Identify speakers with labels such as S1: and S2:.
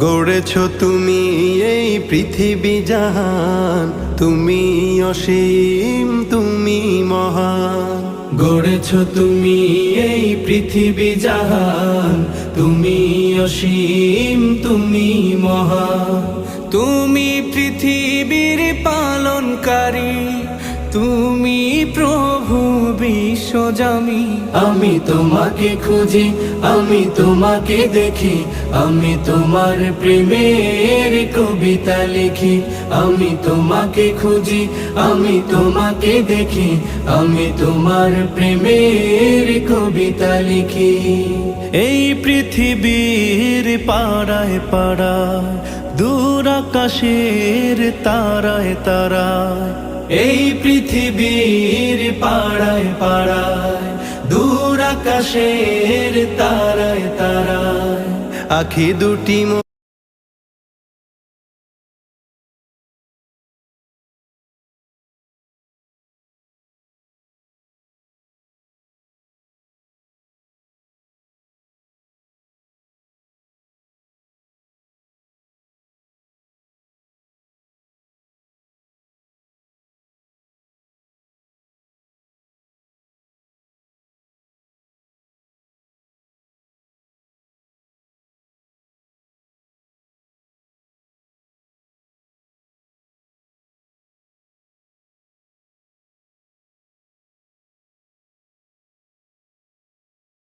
S1: গড়েছ তুমি এই পৃথিবী জাহান, তুমি অসীম তুমি মহান।
S2: গড়েছ তুমি এই পৃথিবী জাহান, তুমি অসীম তুমি মহান। তুমি পৃথিবীর পালনকারী, তুমি প্রভু বিশ্বজামি। আমি তোমাকে খুঁজি, আমি তোমাকে দেখি, আমি তোমার প্রেমের কবিতা লিখি। আমি তোমাকে খুঁজি, আমি তোমাকে দেখি, আমি তোমার প্রেমের কবিতা লিখি।
S3: এই পৃথিবীর পাড়ায় পাড়ায়, দূর আকাশের তারায় তারায়,
S2: এই পৃথিবীর পাড়ায় পাড়ায়, দূর আকাশের তারায় তারায়,
S1: আখি দুটি